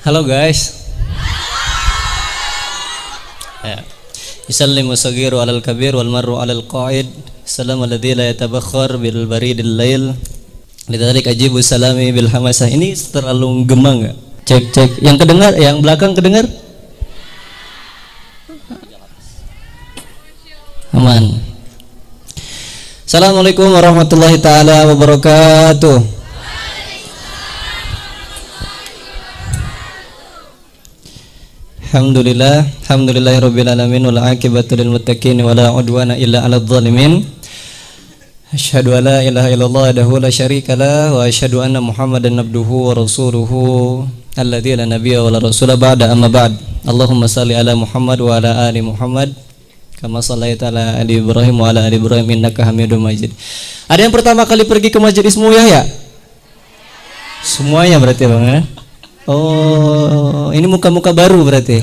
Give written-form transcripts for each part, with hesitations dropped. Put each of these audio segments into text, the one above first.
Halo guys. Ya. Yusallimu saghiru 'alal kabir wal marru 'alal qa'id. Salamu alladzi la yatabakhkhar bil baridil lail. Lidzalik ajibu salami bil hamasah. Ini terlalu gemang enggak? Cek. Yang kedengar, yang belakang kedengar? Aman. Assalamualaikum warahmatullahi taala wabarakatuh. Alhamdulillahirabbil alamin wal aqibatu lil muttaqin wala udwana illa 'alal zalimin. Asyhadu an la ilaha illallah wahdahu la syarikalah wa asyhadu anna Muhammadan abduhu wa rasuluhu alladzi la nabiyya wa la rasula ba'da amma ba'd. Allahumma shalli ala Muhammad wa ala ali Muhammad kama shallaita ala ali Ibrahim wa ala ali Ibrahim innaka Hamidum Majid. Ada yang pertama kali pergi ke Masjid Ismu Yahya? Semuanya berarti Bang ya? Oh, ini muka-muka baru berarti.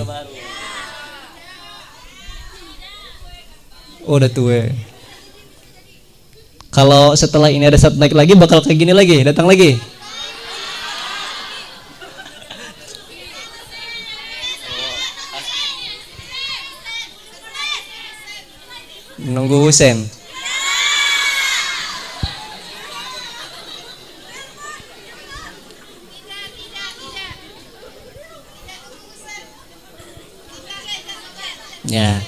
Oh, udah tua. Kalau setelah ini ada satu naik lagi bakal kayak gini lagi, datang lagi. Menunggu Husen. Ya.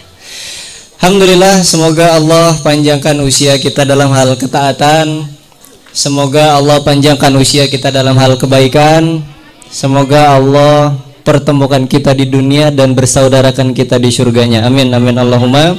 Alhamdulillah, semoga Allah panjangkan usia kita dalam hal ketaatan. Semoga Allah panjangkan usia kita dalam hal kebaikan. Semoga Allah pertemukan kita di dunia dan bersaudarakan kita di surganya. Amin amin Allahumma.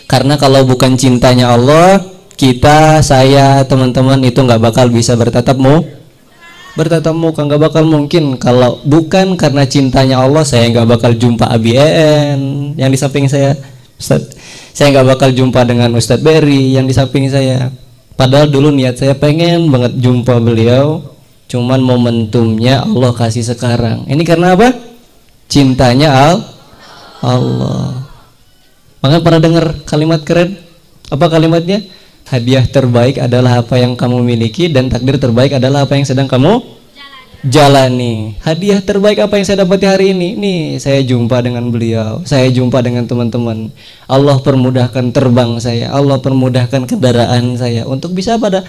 Karena kalau bukan cintanya Allah, kita, saya, teman-teman itu nggak bakal bisa bertatap muka, nggak bakal mungkin. Kalau bukan karena cintanya Allah, saya nggak bakal jumpa Abi En yang di samping saya, Ustaz. Saya nggak bakal jumpa dengan Ustadz Berry yang di samping saya. Padahal dulu niat saya pengen banget jumpa beliau, cuman momentumnya Allah kasih sekarang. Ini karena apa? Cintanya Allah. Makanya pernah dengar kalimat keren? Apa kalimatnya? Hadiah terbaik adalah apa yang kamu miliki dan takdir terbaik adalah apa yang sedang kamu jalani. Hadiah terbaik apa yang saya dapati hari ini? Nih, saya jumpa dengan beliau, saya jumpa dengan teman-teman. Allah permudahkan terbang saya, Allah permudahkan kendaraan saya untuk bisa pada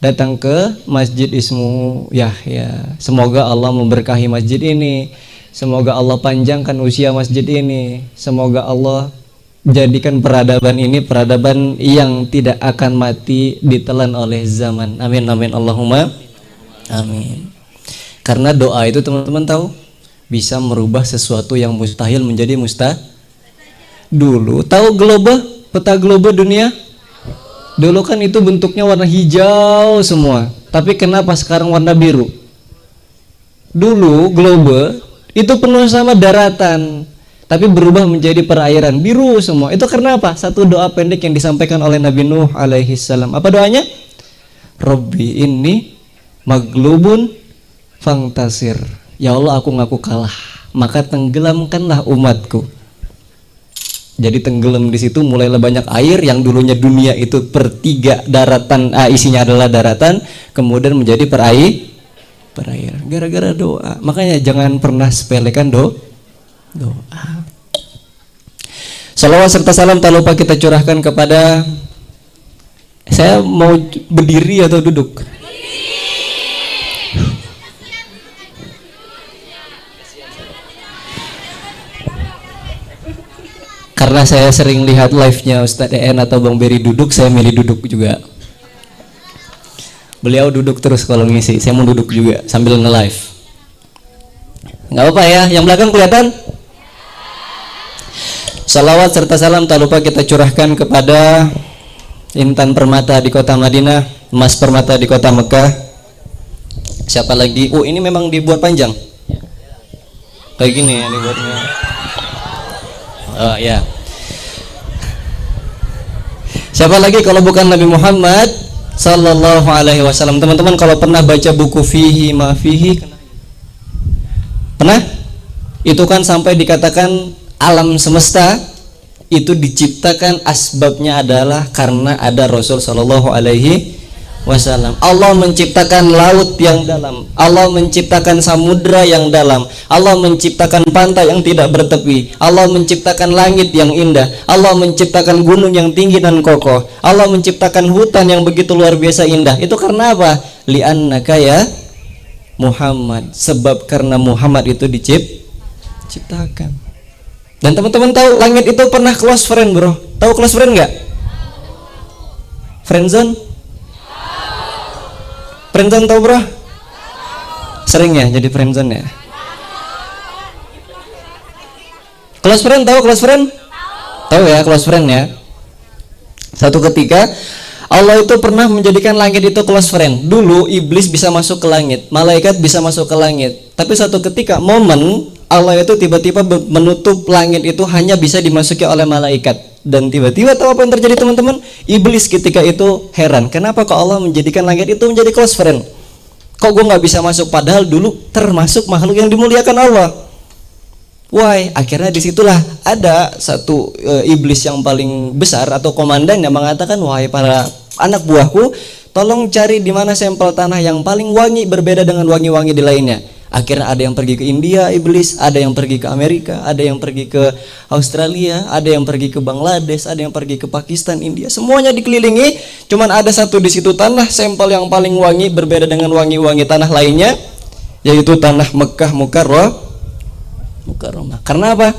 datang ke Masjid Ismu Yahya. Semoga Allah memberkahi masjid ini. Semoga Allah panjangkan usia masjid ini. Semoga Allah jadikan peradaban ini peradaban yang tidak akan mati ditelan oleh zaman. Amin amin Allahumma amin. Karena doa itu teman-teman tahu bisa merubah sesuatu yang mustahil menjadi Dulu tahu globe, peta globe dunia? Dulu kan itu bentuknya warna hijau semua, tapi kenapa sekarang warna biru? Dulu globe itu penuh sama daratan, tapi berubah menjadi perairan biru semua. Itu karena apa? Satu doa pendek yang disampaikan oleh Nabi Nuh alaihi salam. Apa doanya? Rabbi inni maglubun fangtasir. Ya Allah, aku ngaku kalah, maka tenggelamkanlah umatku. Jadi tenggelam di situ mulailah banyak air yang dulunya dunia itu per 3 daratan, isinya adalah daratan, kemudian menjadi perairan. Gara-gara doa. Makanya jangan pernah sepelekan doa. Salawat serta salam tak lupa kita curahkan kepada, saya mau berdiri atau duduk? Karena saya sering lihat live-nya Ustadz En atau Bang Berry duduk, saya milih duduk juga. Beliau duduk terus kalau ngisi, saya mau duduk juga sambil nge-live. Nggak apa-apa ya, yang belakang kelihatan? Salawat serta salam tak lupa kita curahkan kepada Intan Permata di kota Madinah, Mas Permata di kota Mekah. Siapa lagi? Oh, ini memang dibuat panjang. Kayak gini ya dibuatnya. Oh ya. Siapa lagi kalau bukan Nabi Muhammad sallallahu alaihi wasallam? Teman-teman kalau pernah baca buku Fihi Ma Fihi, pernah? Itu kan sampai dikatakan alam semesta itu diciptakan asbabnya adalah karena ada Rasul sallallahu alaihi wasallam. Allah menciptakan laut yang dalam, Allah menciptakan samudra yang dalam, Allah menciptakan pantai yang tidak bertepi, Allah menciptakan langit yang indah, Allah menciptakan gunung yang tinggi dan kokoh, Allah menciptakan hutan yang begitu luar biasa indah. Itu karena apa? Li'annaka ya Muhammad, sebab karena Muhammad itu diciptakan. Dan teman-teman tahu langit itu pernah close friend, bro? Tahu close friend nggak? Friendzone? Friendzone tahu, bro? Sering ya jadi friendzone ya? Close friend tahu close friend? Tahu ya close friend ya? Satu ketika Allah itu pernah menjadikan langit itu close friend. Dulu iblis bisa masuk ke langit, malaikat bisa masuk ke langit. Tapi satu ketika momen Allah itu tiba-tiba menutup langit itu hanya bisa dimasuki oleh malaikat. Dan tiba-tiba tahu apa yang terjadi, teman-teman? Iblis ketika itu heran, kenapa kok Allah menjadikan langit itu menjadi close friend? Kok gue nggak bisa masuk, padahal dulu termasuk makhluk yang dimuliakan Allah. Why? Akhirnya disitulah ada satu iblis yang paling besar atau komandan yang mengatakan, wahai para anak buahku, tolong cari di mana sampel tanah yang paling wangi berbeda dengan wangi-wangi di lainnya. Akhirnya ada yang pergi ke India, iblis, ada yang pergi ke Amerika, ada yang pergi ke Australia, ada yang pergi ke Bangladesh, ada yang pergi ke Pakistan, India, semuanya dikelilingi. Cuman ada satu di situ tanah sampel yang paling wangi berbeda dengan wangi-wangi tanah lainnya, yaitu tanah Mekah Mukarramah. Karena apa?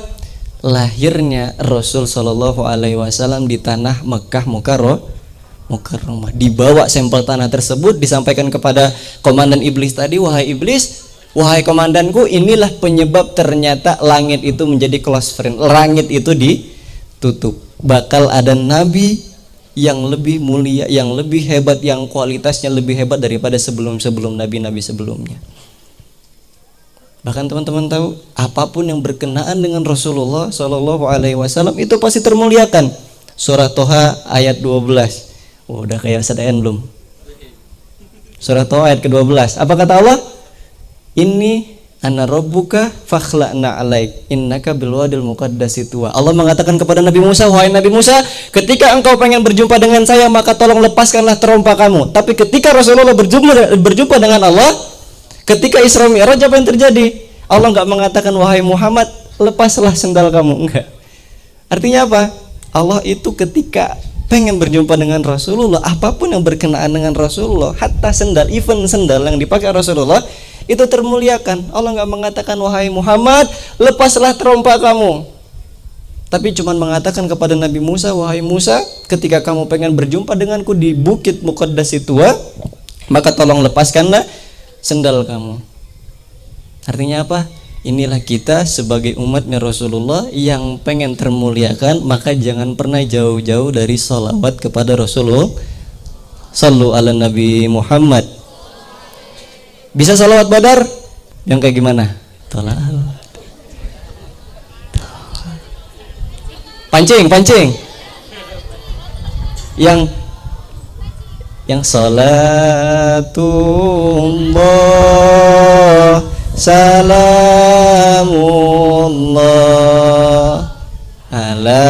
Lahirnya Rasul Shallallahu Alaihi Wasallam di tanah Mekah Mukarramah. Dibawa sampel tanah tersebut, disampaikan kepada komandan iblis tadi, wahai iblis, wahai komandanku, inilah penyebab ternyata langit itu menjadi close friend. Langit itu ditutup. Bakal ada nabi yang lebih mulia, yang lebih hebat, yang kualitasnya lebih hebat daripada sebelum nabi-nabi sebelumnya. Bahkan teman-teman tahu, apapun yang berkenaan dengan Rasulullah Shallallahu Alaihi Wasallam itu pasti termuliakan. Surah Toha ayat 12. Oh, udah kayak sedaan belum? Surah Toha ayat ke-12. Apa kata Allah? Ini ana rabbuka fakhla'na alaik innaka bilwadil muqaddasi tuwa. Allah mengatakan kepada Nabi Musa, wahai Nabi Musa, ketika engkau pengen berjumpa dengan saya, maka tolong lepaskanlah terompa kamu. Tapi ketika Rasulullah berjumpa dengan Allah, ketika Isra Mi'raj, apa yang terjadi? Allah enggak mengatakan, wahai Muhammad, lepaslah sendal kamu. Enggak. Artinya apa? Allah itu ketika pengen berjumpa dengan Rasulullah, apapun yang berkenaan dengan Rasulullah, hatta sendal, even sendal yang dipakai Rasulullah, itu termuliakan. Allah nggak mengatakan, wahai Muhammad, lepaslah terompa kamu. Tapi cuma mengatakan kepada Nabi Musa, wahai Musa, ketika kamu pengen berjumpa denganku di bukit Muqaddas Tua, maka tolong lepaskanlah sendal kamu. Artinya apa? Inilah kita sebagai umatnya Rasulullah yang pengen termuliakan, maka jangan pernah jauh-jauh dari sholawat kepada Rasulullah. Sallu ala Nabi Muhammad. Bisa sholawat Badar? Yang kayak gimana? Pancing. Yang salatullah salamullah ala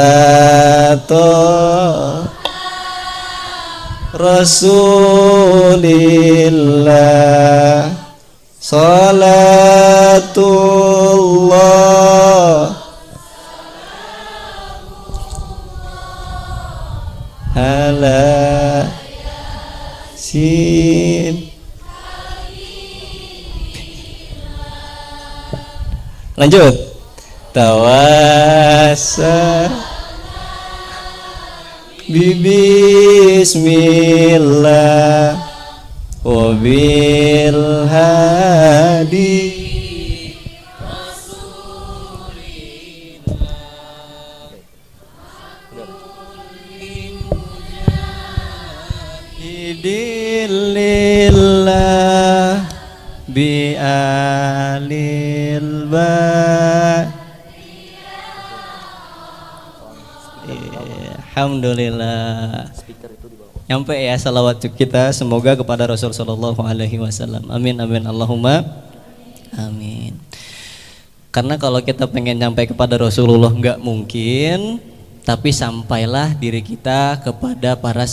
Rasulillah salatullah ala sin. Lanjut. Tawassa bismillah wa bil hadi idilillah bi alil ba. Alhamdulillah. Nyampe ya salawat kita semoga kepada Rasul sallallahu alaihi wasallam. Amin amin Allahumma amin. Karena kalau kita pengen nyampe kepada Rasulullah nggak mungkin, tapi sampailah diri kita kepada para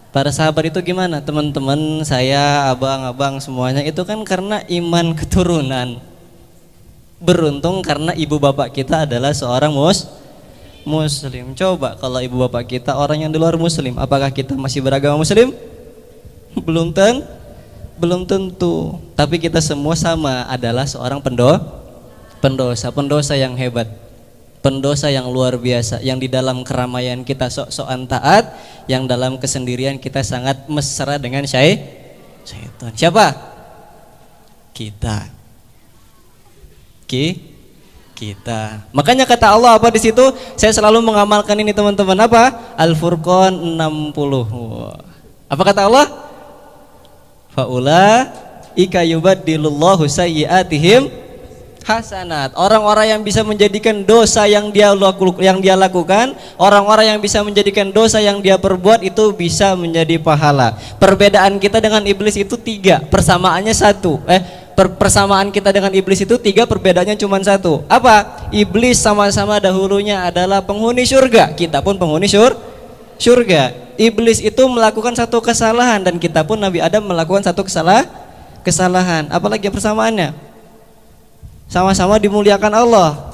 Para sahabat itu gimana? Teman-teman saya, abang-abang semuanya itu kan karena iman keturunan. Beruntung karena ibu bapak kita adalah seorang muslim. Coba kalau ibu bapak kita orang yang di luar muslim, apakah kita masih beragama muslim? Belum tentu. Tapi kita semua sama adalah seorang pendosa yang hebat. Pendosa yang luar biasa, yang di dalam keramaian kita sok-sokan taat, yang dalam kesendirian kita sangat mesra dengan syaitan. Siapa? Kita. Makanya kata Allah apa di situ? Saya selalu mengamalkan ini teman-teman, apa? Al-Furqan 60. Apa kata Allah? Faulaika yubaddilullahu sayyi'atihim hasanat. Orang-orang yang bisa menjadikan dosa yang dia lakukan, orang-orang yang bisa menjadikan dosa yang dia perbuat itu bisa menjadi pahala. Perbedaan kita dengan iblis itu 3, persamaannya 1. Persamaan kita dengan iblis itu 3, perbedaannya cuma 1. Apa? Iblis sama-sama dahulunya adalah penghuni surga, kita pun penghuni surga. Iblis itu melakukan satu kesalahan dan kita pun Nabi Adam melakukan satu kesalahan. Apalagi persamaannya? Sama-sama dimuliakan Allah.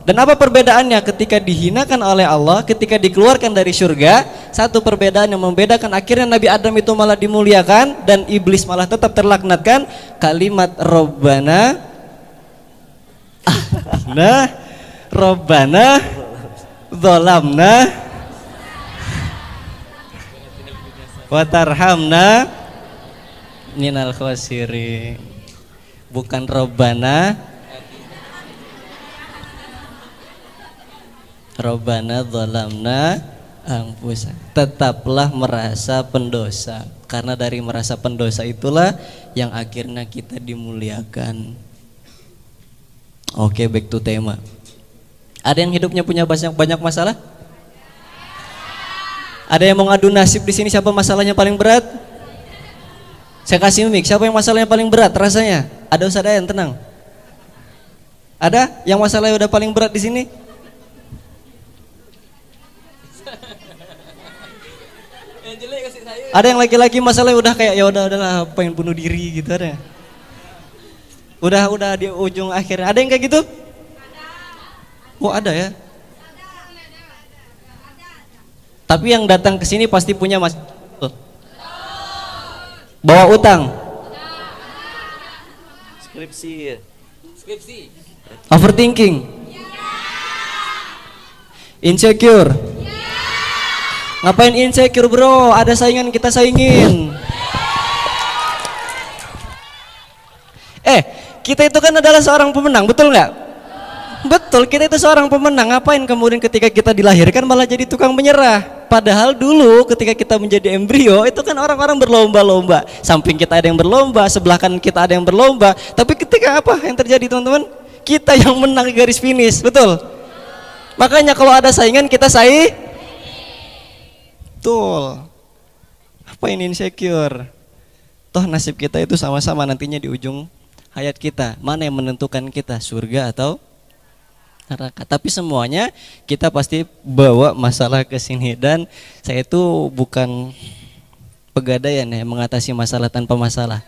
Dan apa perbedaannya? Ketika dihinakan oleh Allah, ketika dikeluarkan dari surga, satu perbedaan yang membedakan, akhirnya Nabi Adam itu malah dimuliakan dan iblis malah tetap terlaknatkan. Kalimat Rabbana Zolamna Watarhamna minal khosirin. Bukan Rabbana Zolamna anfusana. Tetaplah merasa pendosa, karena dari merasa pendosa itulah yang akhirnya kita dimuliakan. Oke, back to tema. Ada yang hidupnya punya banyak masalah? Ada yang mau ngadu nasib di sini? Siapa masalahnya paling berat? Saya kasih mic. Siapa yang masalahnya paling berat rasanya? Ada Ustaz Dayan, tenang. Ada yang masalahnya udah paling berat di sini? Ada yang laki-laki masalahnya udah kayak ya udahlah pengen bunuh diri gitu, ada? Udah di ujung akhirnya. Ada yang kayak gitu? Oh, ada ya. Tapi yang datang ke sini pasti punya bawa utang. Skripsi. Overthinking. Insecure. Ngapain insecure bro? Ada saingan, kita saingin. Kita itu kan adalah seorang pemenang, betul nggak? Betul, kita itu seorang pemenang. Ngapain kemudian ketika kita dilahirkan malah jadi tukang menyerah? Padahal dulu ketika kita menjadi embrio itu kan orang-orang berlomba-lomba. Samping kita ada yang berlomba, sebelah kanan kita ada yang berlomba. Tapi ketika apa yang terjadi teman-teman? Kita yang menang di garis finish, betul? Makanya kalau ada saingan kita betul. Apa ini insecure? Toh nasib kita itu sama-sama nantinya di ujung hayat kita. Mana yang menentukan kita, surga atau neraka? Tapi semuanya kita pasti bawa masalah ke sini. Dan saya itu bukan pegadaian ya, mengatasi masalah tanpa masalah.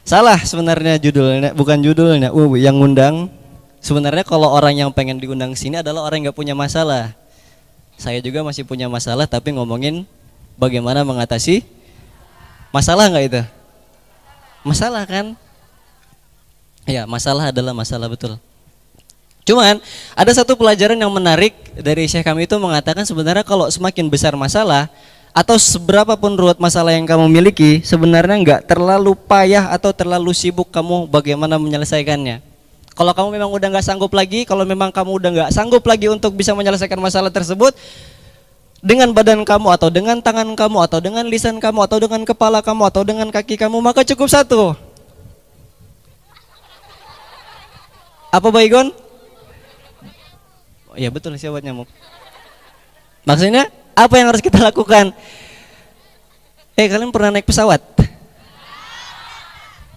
Salah sebenarnya judulnya, bukan judulnya. Yang ngundang sebenarnya kalau orang yang pengen diundang sini adalah orang yang gak punya masalah. Saya juga masih punya masalah, tapi ngomongin bagaimana mengatasi masalah nggak itu? Masalah kan? Ya, masalah adalah masalah, betul. Cuman ada satu pelajaran yang menarik dari Syekh kami itu mengatakan sebenarnya kalau semakin besar masalah atau seberapa pun ruwet masalah yang kamu miliki, sebenarnya nggak terlalu payah atau terlalu sibuk kamu bagaimana menyelesaikannya. Kalau kamu memang udah nggak sanggup lagi, kalau memang kamu udah nggak sanggup lagi untuk bisa menyelesaikan masalah tersebut dengan badan kamu atau dengan tangan kamu atau dengan lisan kamu atau dengan kepala kamu atau dengan kaki kamu, maka cukup satu. Apa Baygon? Ya betul, siapa nyamuk. Maksudnya apa yang harus kita lakukan? Kalian pernah naik pesawat?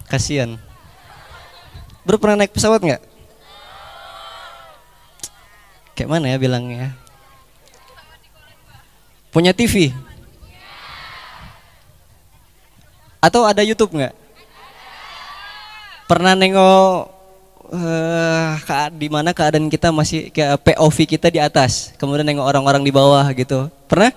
Kasian. Bro, pernah naik pesawat nggak? Kayak mana ya bilangnya? Punya TV? Atau ada YouTube nggak? Pernah nengok di mana keadaan kita masih kayak POV kita di atas, kemudian nengok orang-orang di bawah gitu. Pernah?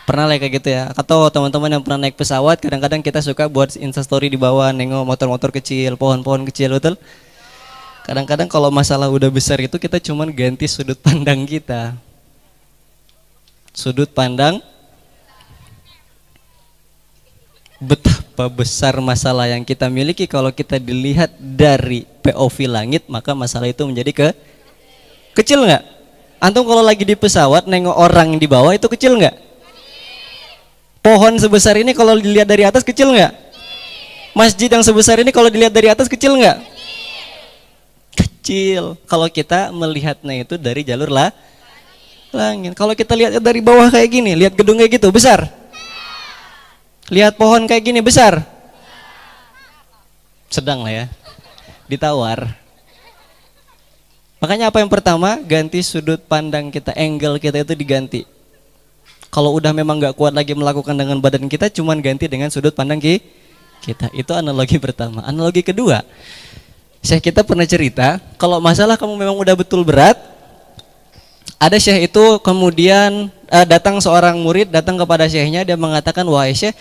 Pernah lah kayak gitu ya. Atau teman-teman yang pernah naik pesawat, kadang-kadang kita suka buat instastory di bawah, nengok motor-motor kecil, pohon-pohon kecil, betul? Kadang-kadang kalau masalah udah besar itu kita cuman ganti sudut pandang kita. Sudut pandang betapa besar masalah yang kita miliki kalau kita dilihat dari POV langit, maka masalah itu menjadi kecil nggak? Antum kalau lagi di pesawat nengok orang di bawah itu kecil nggak? Pohon sebesar ini kalau dilihat dari atas kecil nggak? Masjid yang sebesar ini kalau dilihat dari atas kecil nggak? Kecil. Kalau kita melihatnya itu dari jalur langit. Kalau kita lihat dari bawah kayak gini, lihat gedung kayak gitu besar. Lihat pohon kayak gini besar. Sedang lah ya. Ditawar. Makanya apa yang pertama? Ganti sudut pandang kita, angle kita itu diganti. Kalau udah memang gak kuat lagi melakukan dengan badan kita, cuman ganti dengan sudut pandang kita. Itu analogi pertama. Analogi kedua, Syekh kita pernah cerita, kalau masalah kamu memang udah betul berat, ada Syekh itu kemudian datang seorang murid, datang kepada Syekhnya, dia mengatakan, wahai Syekh,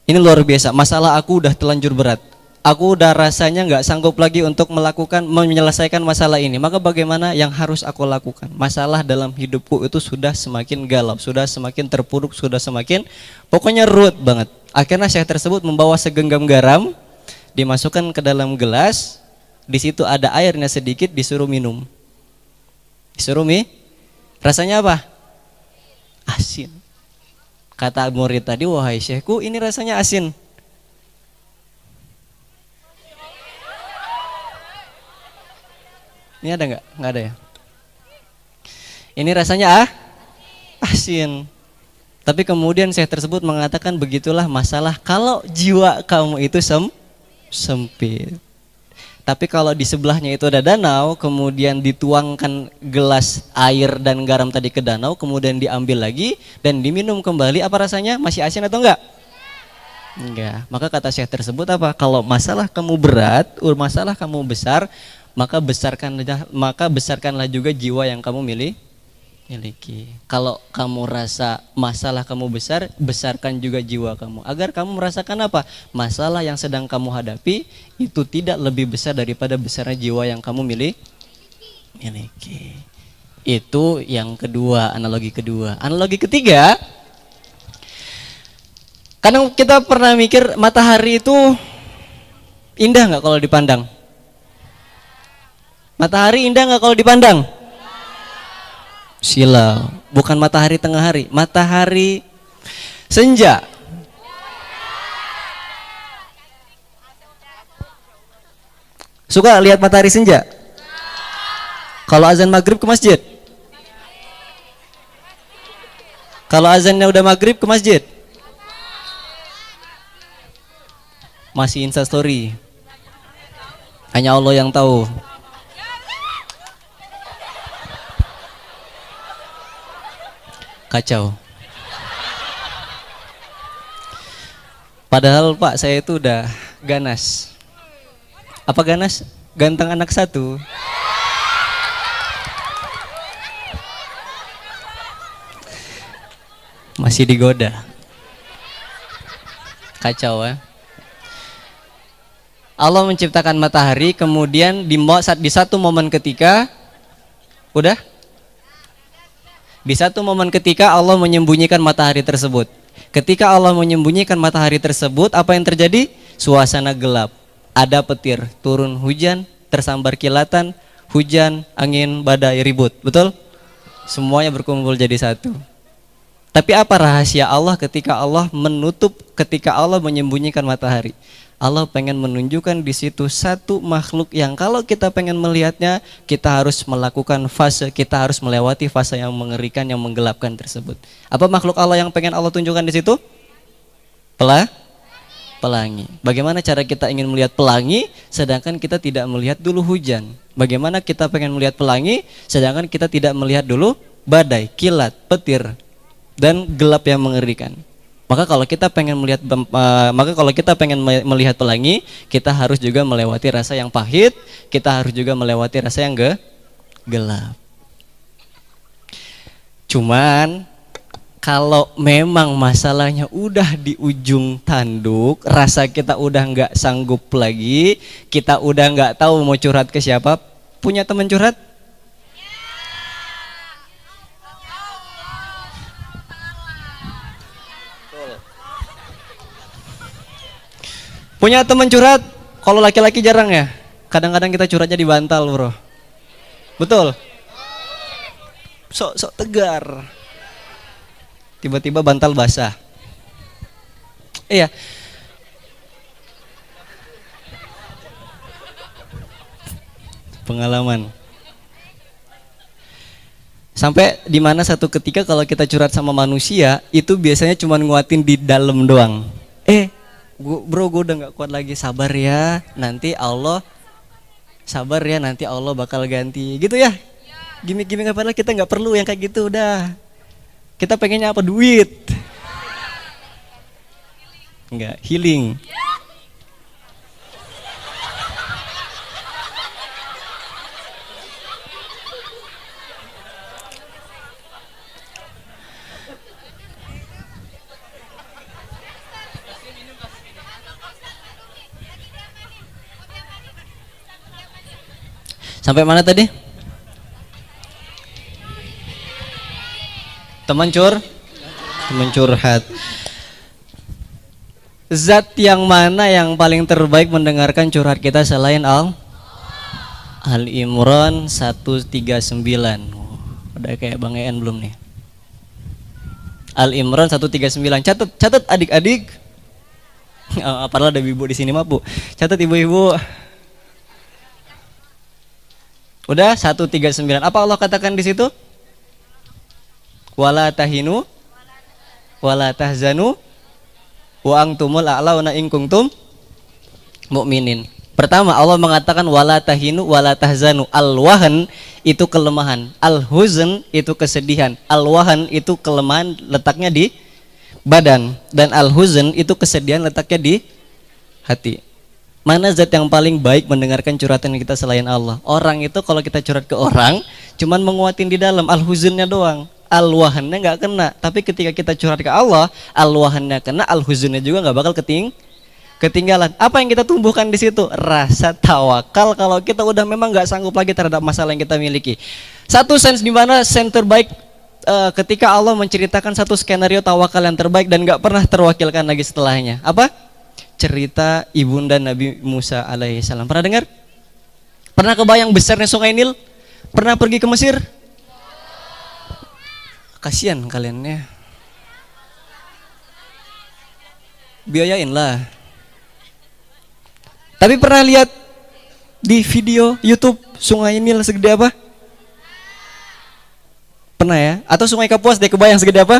ini luar biasa, masalah aku udah telanjur berat. Aku udah rasanya gak sanggup lagi untuk menyelesaikan masalah ini. Maka bagaimana yang harus aku lakukan? Masalah dalam hidupku itu sudah semakin galau, sudah semakin terpuruk, sudah semakin pokoknya ruwet banget. Akhirnya Syekh tersebut membawa segenggam garam, dimasukkan ke dalam gelas, di situ ada airnya sedikit, disuruh minum. Disuruh rasanya apa? Asin. Kata murid tadi, wahai Syekhku, ini rasanya asin. Ini ada nggak? Nggak ada ya. Ini rasanya asin. Tapi kemudian Syekh tersebut mengatakan, begitulah masalah kalau jiwa kamu itu sempit. Tapi kalau di sebelahnya itu ada danau, kemudian dituangkan gelas air dan garam tadi ke danau, kemudian diambil lagi dan diminum kembali, apa rasanya? Masih asin atau enggak? Enggak. Maka kata Syekh tersebut apa? Kalau masalah kamu berat, masalah kamu besar, maka besarkanlah juga jiwa yang kamu miliki. Kalau kamu rasa masalah kamu besar, besarkan juga jiwa kamu. Agar kamu merasakan apa? Masalah yang sedang kamu hadapi itu tidak lebih besar daripada besarnya jiwa yang kamu miliki. Itu yang kedua, analogi kedua. Analogi ketiga, kadang kita pernah mikir matahari itu indah nggak kalau dipandang? Matahari indah nggak kalau dipandang? Silau, bukan matahari tengah hari, matahari senja. Suka lihat matahari senja? Kalau azan maghrib ke masjid? Kalau azannya udah maghrib ke masjid? Masih instastory. Hanya Allah yang tahu. Kacau. Padahal Pak, saya itu udah ganas. Apa ganas? Ganteng anak satu. Masih digoda. Kacau ya. Allah menciptakan matahari, kemudian di satu momen ketika udah di satu momen ketika Allah menyembunyikan matahari tersebut. Ketika Allah menyembunyikan matahari tersebut, apa yang terjadi? Suasana gelap, ada petir, turun hujan, tersambar kilatan, hujan, angin, badai, ribut. Betul? Semuanya berkumpul jadi satu. Tapi apa rahasia Allah ketika Allah menyembunyikan matahari? Allah pengen menunjukkan di situ satu makhluk yang kalau kita pengen melihatnya, kita harus melakukan fase, kita harus melewati fase yang mengerikan, yang menggelapkan tersebut. Apa makhluk Allah yang pengen Allah tunjukkan di situ? Pelangi. Bagaimana cara kita ingin melihat pelangi sedangkan kita tidak melihat dulu hujan? Bagaimana kita pengen melihat pelangi sedangkan kita tidak melihat dulu badai, kilat, petir, dan gelap yang mengerikan? Maka kalau kita pengen melihat pelangi, kita harus juga melewati rasa yang pahit, kita harus juga melewati rasa yang gelap. Cuman kalau memang masalahnya udah di ujung tanduk, rasa kita udah nggak sanggup lagi, kita udah nggak tahu mau curhat ke siapa, punya teman curhat? Punya teman curhat? Kalau laki-laki jarang ya. Kadang-kadang kita curhatnya di bantal, bro. Betul? Sok-sok tegar. Tiba-tiba bantal basah. Iya. Pengalaman. Sampai di mana satu ketika kalau kita curhat sama manusia, itu biasanya cuma nguatin di dalam doang. Bro, gue udah gak kuat lagi, sabar ya, nanti Allah bakal ganti, gitu ya. Gimik-gimik padahal kita nggak perlu yang kayak gitu, udah. Kita pengennya apa? Duit. Enggak, healing. Sampai mana tadi? Teman curhat. Zat yang mana yang paling terbaik mendengarkan curhat kita selain Al-Imran 139. Udah kayak Bang En belum nih? Al-Imran 139. Catat adik-adik. Padahal ada ibu di sini mah, Bu. Catat ibu-ibu. Udah 139. Apa Allah katakan di situ? Wala tahinu wala tahzanu wa antumul a'launa in kuntum mu'minin. Pertama Allah mengatakan wala tahinu wala tahzanu. Al-wahn itu kelemahan, al-huzn itu kesedihan. Al-wahn itu kelemahan letaknya di badan, dan al-huzn itu kesedihan letaknya di hati. Mana zat yang paling baik mendengarkan curhatan kita selain Allah? Orang itu kalau kita curhat ke orang cuman menguatin di dalam, al-huznnya doang. Al-wahannya nggak kena, tapi ketika kita curhat ke Allah, al-wahannya kena, al-huznnya juga nggak bakal ketinggalan. Apa yang kita tumbuhkan di situ? Rasa tawakal. Kalau kita udah memang nggak sanggup lagi terhadap masalah yang kita miliki. Satu sense di mana sense terbaik ketika Allah menceritakan satu skenario tawakal yang terbaik dan nggak pernah terwakilkan lagi setelahnya. Apa? Cerita ibunda Nabi Musa alaihissalam. Pernah dengar? Pernah kebayang besarnya Sungai Nil? Pernah pergi ke Mesir? Kasian kalian ya. Biayain lah. Tapi pernah lihat di video YouTube Sungai Nil segede apa? Pernah ya? Atau Sungai Kapuas deh, kebayang segede apa?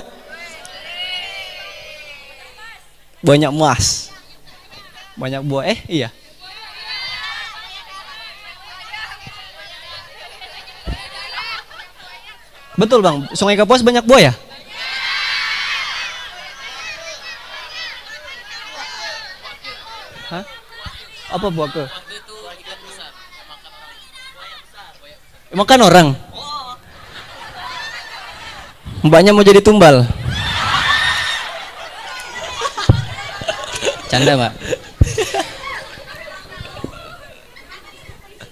Banyak emas. Banyak buah. Iya. Betul Bang, Sungai Kapuas banyak buah ya? Hah? Apa buah ke? Makan orang? Mbaknya mau jadi tumbal? Canda Mbak.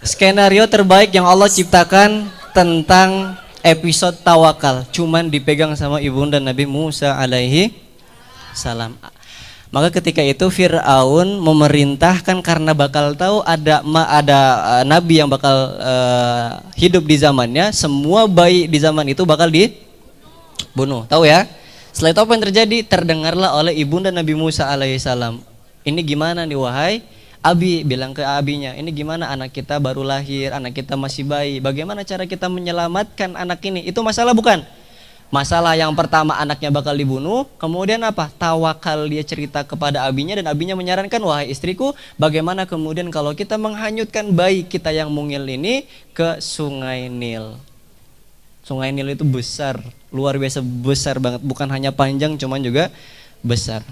Skenario terbaik yang Allah ciptakan tentang episode tawakal cuman dipegang sama ibunda Nabi Musa alaihi salam. Maka ketika itu Fir'aun memerintahkan karena bakal tahu ada nabi yang bakal hidup di zamannya, semua bayi di zaman itu bakal dibunuh. Tahu ya? Setelah itu apa yang terjadi? Terdengarlah oleh ibunda Nabi Musa alaihissalam, ini gimana nih wahai Abi, bilang ke abinya, ini gimana anak kita baru lahir, anak kita masih bayi, bagaimana cara kita menyelamatkan anak ini? Itu masalah bukan? Masalah yang pertama anaknya bakal dibunuh, kemudian apa? Tawakal, dia cerita kepada abinya dan abinya menyarankan, wahai istriku, bagaimana kemudian kalau kita menghanyutkan bayi kita yang mungil ini ke Sungai Nil. Sungai Nil itu besar, luar biasa besar banget, bukan hanya panjang cuman juga besar.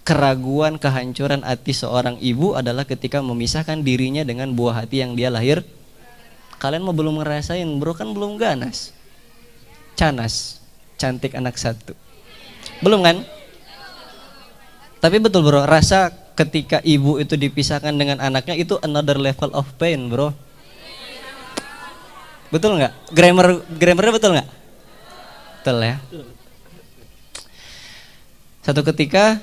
Keraguan, kehancuran hati seorang ibu adalah ketika memisahkan dirinya dengan buah hati yang dia lahir. Kalian mau belum ngerasain, bro, kan belum ganas. Canas, cantik anak satu. Belum kan? Tapi betul bro, rasa ketika ibu itu dipisahkan dengan anaknya itu another level of pain, bro. Betul nggak? Grammarnya betul nggak? Betul ya. Satu ketika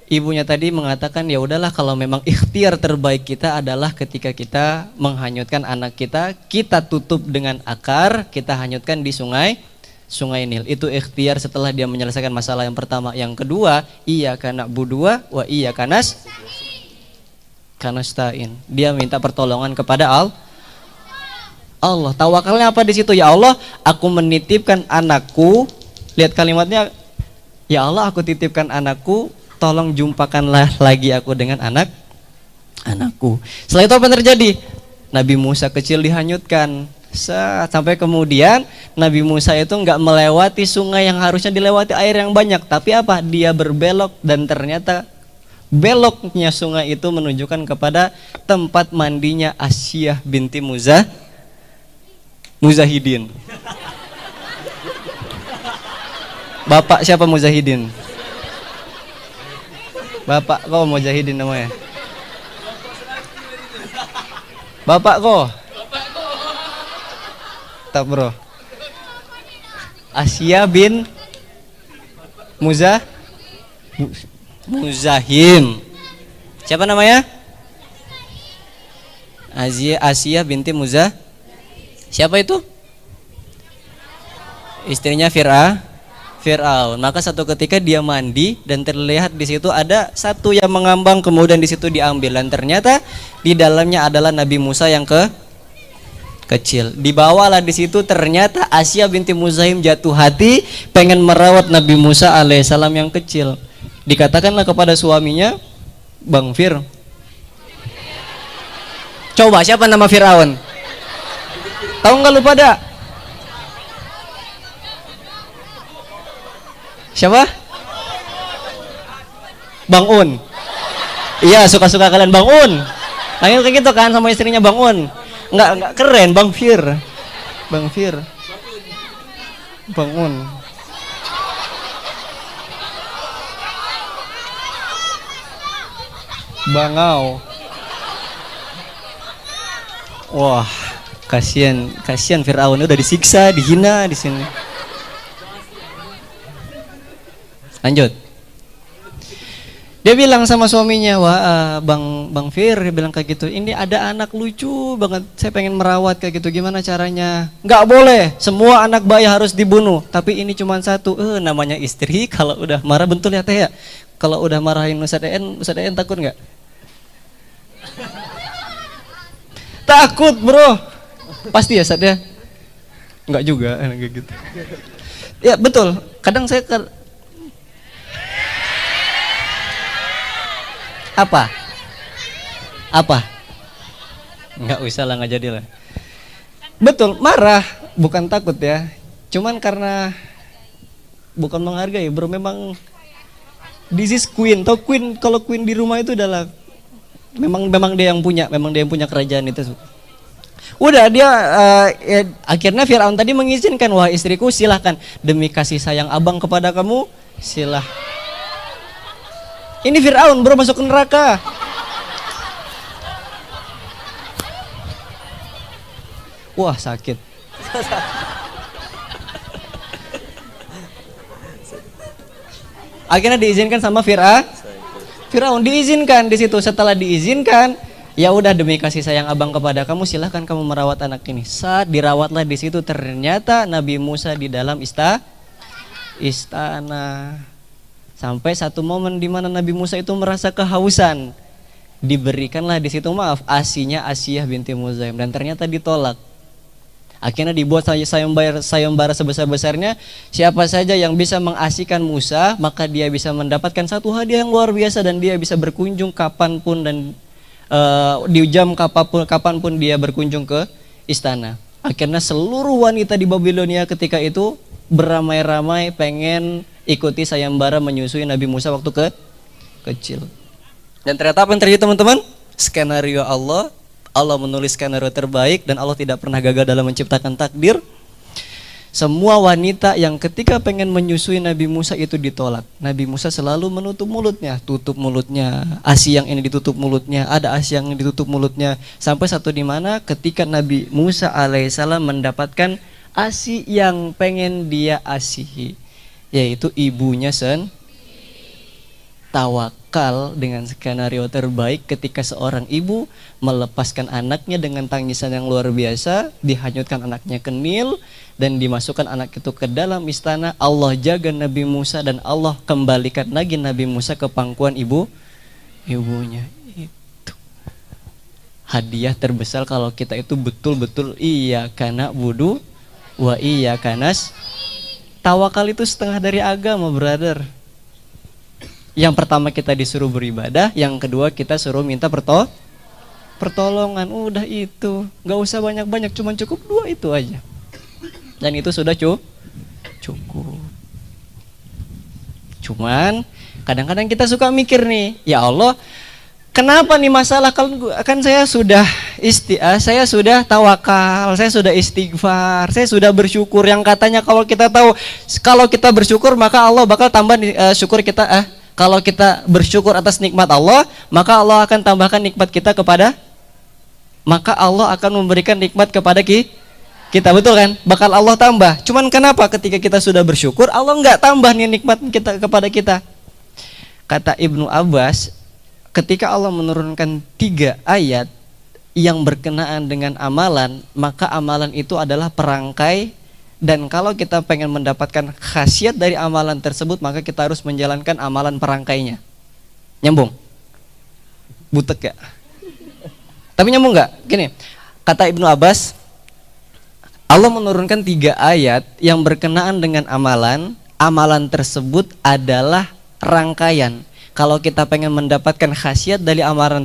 ibunya tadi mengatakan ya udahlah, kalau memang ikhtiar terbaik kita adalah ketika kita menghanyutkan anak kita, kita tutup dengan akar, kita hanyutkan di Sungai Nil. Itu ikhtiar setelah dia menyelesaikan masalah yang pertama. Yang kedua, iyyaka na'budu wa iyyaka nasta'in. Dia minta pertolongan kepada Allah. Tawakalnya apa di situ? Ya Allah, aku menitipkan anakku. Lihat kalimatnya, ya Allah, aku titipkan anakku, tolong jumpakanlah lagi aku dengan anakku. Setelah itu apa yang terjadi? Nabi Musa kecil dihanyutkan. Sampai kemudian Nabi Musa itu nggak melewati sungai yang harusnya dilewati air yang banyak, tapi apa? Dia berbelok dan ternyata beloknya sungai itu menunjukkan kepada tempat mandinya Asyah binti Muzahidin. Bapak siapa Muzahidin? Bapak kok Muzahidin namanya? Bapak kok? Tak bro. Asyah bin Muzahim. Siapa namanya? Asyah binti Siapa itu? Istrinya Fir'aun. Maka satu ketika dia mandi dan terlihat di situ ada satu yang mengambang, kemudian di situ diambil dan ternyata di dalamnya adalah Nabi Musa yang kecil. Dibawalah di situ, ternyata Asyah binti Muzahim jatuh hati pengen merawat Nabi Musa alaihissalam yang kecil. Dikatakanlah kepada suaminya, Bang Fir, coba siapa nama Fir'aun? Tahu nggak lu pada? Siapa? Bang Un. Iya, suka-suka kalian Bang Un. Panggil kayak gitu kan sama istrinya Bang Un. Enggak keren, Bang Fir. Bangun. Bangau. Wah, kasihan Firaun udah disiksa, dihina di sini. Lanjut. Dia bilang sama suaminya, wah Bang Fir, dia bilang kayak gitu, ini ada anak lucu banget, saya pengen merawat kayak gitu, gimana caranya? Nggak boleh, semua anak bayi harus dibunuh, tapi ini cuma satu. Namanya istri, kalau udah marah, bentul ya teh ya, kalau udah marahin Ustaz EN takut nggak? Takut bro, pasti ya Ustaz ya? Nggak juga, kayak gitu. Ya betul, kadang saya apa? Nggak usah lah, nggak jadi lah. Betul, marah, bukan takut ya. Cuman karena bukan menghargai, bro. Memang this is queen. Tau queen, kalau queen di rumah itu adalah memang dia yang punya kerajaan itu. Udah dia akhirnya Firaun tadi mengizinkan, wah istriku silahkan, demi kasih sayang abang kepada kamu, silah. Ini Firaun bro, masuk ke neraka. Wah sakit. Akhirnya diizinkan sama Firaun, diizinkan di situ. Setelah diizinkan, ya udah demi kasih sayang abang kepada kamu, silahkan kamu merawat anak ini. Saat dirawatlah di situ, ternyata Nabi Musa di dalam istana. Sampai satu momen di mana Nabi Musa itu merasa kehausan, diberikanlah di situ asinya Asyah binti Muzahim, dan ternyata ditolak. Akhirnya dibuat sayembara sebesar-besarnya. Siapa saja yang bisa mengasihkan Musa, maka dia bisa mendapatkan satu hadiah yang luar biasa, dan dia bisa berkunjung kapanpun dan di jam kapanpun dia berkunjung ke istana. Akhirnya seluruh wanita di Babilonia ketika itu beramai-ramai pengen ikuti sayembara menyusui Nabi Musa waktu kecil. Dan ternyata apa yang terjadi teman-teman? Skenario Allah menulis skenario terbaik dan Allah tidak pernah gagal dalam menciptakan takdir. Semua wanita yang ketika pengen menyusui Nabi Musa itu ditolak. Nabi Musa selalu menutup mulutnya, tutup mulutnya. ASI yang ini ditutup mulutnya, ada ASI yang ditutup mulutnya. Sampai satu di mana ketika Nabi Musa alaihissalam mendapatkan ASI yang pengen dia asihi, yaitu ibunya tawakal dengan skenario terbaik ketika seorang ibu melepaskan anaknya dengan tangisan yang luar biasa, dihanyutkan anaknya ke Nil dan dimasukkan anak itu ke dalam istana. Allah jaga Nabi Musa dan Allah kembalikan lagi Nabi Musa ke pangkuan ibunya. Itu hadiah terbesar kalau kita itu betul-betul iya karena wudu wa iya kanas. Tawakal itu setengah dari agama, brother. Yang pertama kita disuruh beribadah, yang kedua kita suruh minta pertolongan. Udah itu, nggak usah banyak-banyak, cuman cukup 2 itu aja. Dan itu sudah cukup. Cuman kadang-kadang kita suka mikir nih, ya Allah, kenapa nih masalah? Kan saya sudah saya sudah tawakal, saya sudah istighfar, saya sudah bersyukur. Yang katanya kalau kita tahu, kalau kita bersyukur maka Allah bakal tambah syukur kita. Kalau kita bersyukur atas nikmat Allah, maka Allah akan tambahkan nikmat kita maka Allah akan memberikan nikmat kepada kita, betul kan? Bakal Allah tambah. Cuman kenapa ketika kita sudah bersyukur, Allah nggak tambah nih nikmat kita kepada kita? Kata Ibnu Abbas, ketika Allah menurunkan 3 ayat yang berkenaan dengan amalan, maka amalan itu adalah perangkai. Dan kalau kita pengen mendapatkan khasiat dari amalan tersebut, maka kita harus menjalankan amalan perangkainya. Nyambung? Butek ya? Tapi nyambung gak? Gini, kata Ibnu Abbas, Allah menurunkan 3 ayat yang berkenaan dengan amalan. Amalan tersebut adalah rangkaian. Kalau kita pengen mendapatkan khasiat dari amalan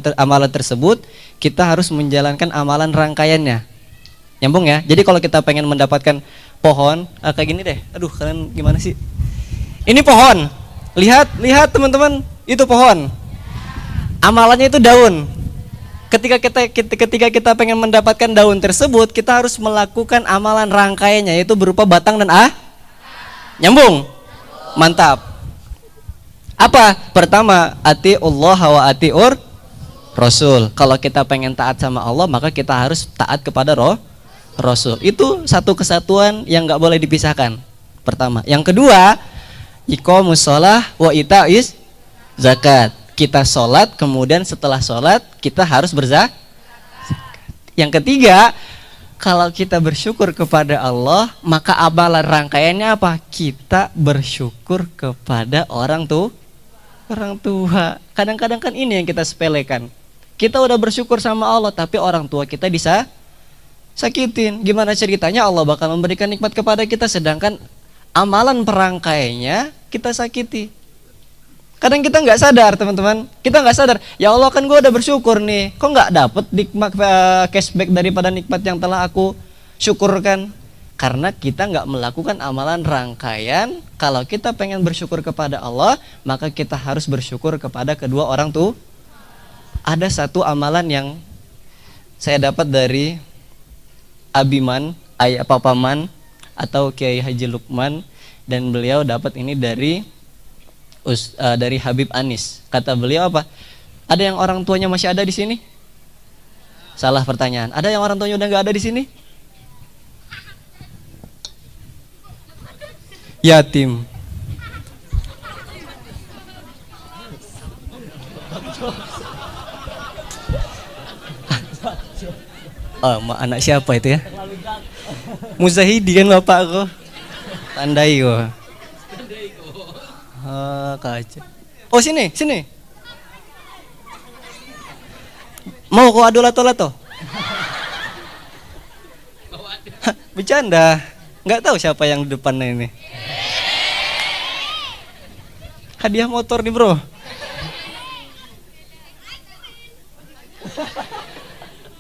tersebut, kita harus menjalankan amalan rangkaiannya. Nyambung ya? Jadi kalau kita pengen mendapatkan pohon, kayak gini deh. Aduh, kalian gimana sih? Ini pohon. Lihat teman-teman, itu pohon. Amalannya itu daun. Ketika kita pengen mendapatkan daun tersebut, kita harus melakukan amalan rangkaiannya, yaitu berupa batang dan nyambung. Mantap. Apa? Pertama, atiullah wa atiur Rasul. Kalau kita pengen taat sama Allah, maka kita harus taat kepada Rasul. Itu satu kesatuan yang nggak boleh dipisahkan. Pertama. Yang kedua, iqamus shalah wa itaiz zakat. Kita sholat, kemudian setelah sholat kita harus berzakat. Yang ketiga, kalau kita bersyukur kepada Allah, maka amalan rangkaiannya apa? Kita bersyukur kepada orang tua. Kadang-kadang kan ini yang kita sepelekan. Kita udah bersyukur sama Allah, tapi orang tua kita sakitin. Gimana ceritanya Allah bakal memberikan nikmat kepada kita, sedangkan amalan perangkaiannya kita sakiti. Kadang kita nggak sadar, teman-teman. Kita nggak sadar. Ya Allah, kan gue udah bersyukur nih. Kok nggak dapet nikmat cashback daripada nikmat yang telah aku syukurkan? Karena kita nggak melakukan amalan rangkaian. Kalau kita pengen bersyukur kepada Allah, maka kita harus bersyukur kepada kedua orang tua. Ada satu amalan yang saya dapat dari Abiman, ayah Papaman atau Kiai Haji Lukman, dan beliau dapat ini dari Habib Anis. Kata beliau apa? Ada yang orang tuanya masih ada di sini? Salah pertanyaan. Ada yang orang tuanya udah nggak ada di sini? Yatim. Oh, anak siapa itu ya? Muzahidi kan bapak aku. Tandai kok. Kaca. Oh, sini. Mau kok adu lato-lato? Bercanda. Nggak tahu siapa yang di depannya ini. Hadiah motor nih, bro.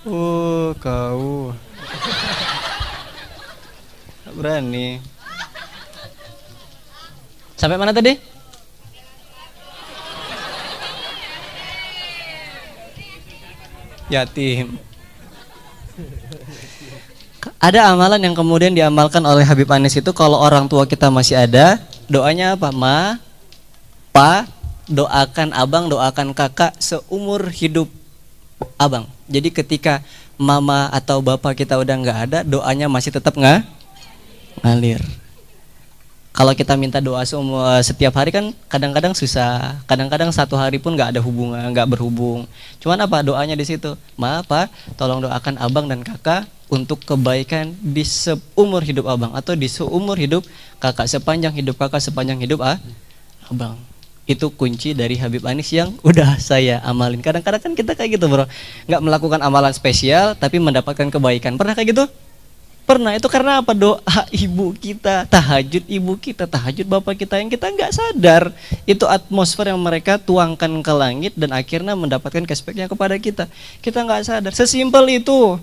Oh, kau berani. Sampai mana tadi? Yatim. Ada amalan yang kemudian diamalkan oleh Habib Anis itu kalau orang tua kita masih ada, doanya apa? Ma, pa, doakan abang, doakan kakak seumur hidup abang. Jadi ketika mama atau bapak kita udah nggak ada, doanya masih tetap ngalir. Kalau kita minta doa setiap hari kan kadang-kadang susah, kadang-kadang satu hari pun nggak ada hubungan, nggak berhubung. Cuman apa doanya di situ? Ma, pa, tolong doakan abang dan kakak untuk kebaikan di seumur hidup abang atau di seumur hidup kakak, sepanjang hidup kakak, sepanjang hidup abang. Itu kunci dari Habib Anis yang udah saya amalin. Kadang-kadang kan kita kayak gitu bro, nggak melakukan amalan spesial tapi mendapatkan kebaikan. Pernah kayak gitu? Pernah. Itu karena apa? Doa ibu kita, tahajud ibu kita, tahajud bapak kita yang kita nggak sadar. Itu atmosfer yang mereka tuangkan ke langit dan akhirnya mendapatkan cashbacknya kepada kita. Kita nggak sadar. Sesimpel itu.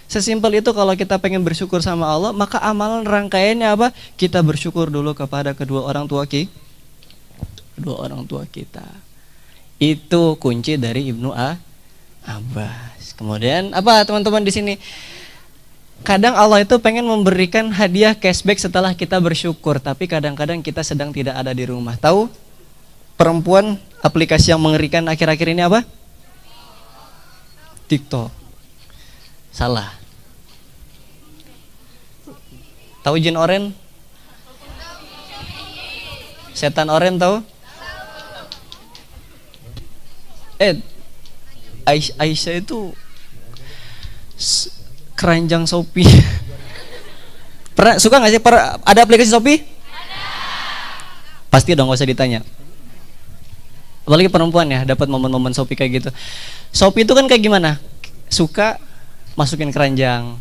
Sesimpel itu kalau kita pengen bersyukur sama Allah, maka amalan rangkaiannya apa? Kita bersyukur dulu kepada kedua orang tua kita. Itu kunci dari Ibnu Abbas. Kemudian apa teman-teman di sini? Kadang Allah itu pengen memberikan hadiah cashback setelah kita bersyukur, tapi kadang-kadang kita sedang tidak ada di rumah. Tahu perempuan aplikasi yang mengerikan akhir-akhir ini apa? TikTok. Salah. Tahu jin oren? Setan oren tahu? Aisyah itu keranjang Shopee. Pernah suka nggak sih? Ada aplikasi Shopee? Ada. Pasti dong, nggak usah ditanya. Apalagi perempuan ya, dapat momen-momen Shopee kayak gitu. Shopee itu kan kayak gimana? Suka masukin keranjang,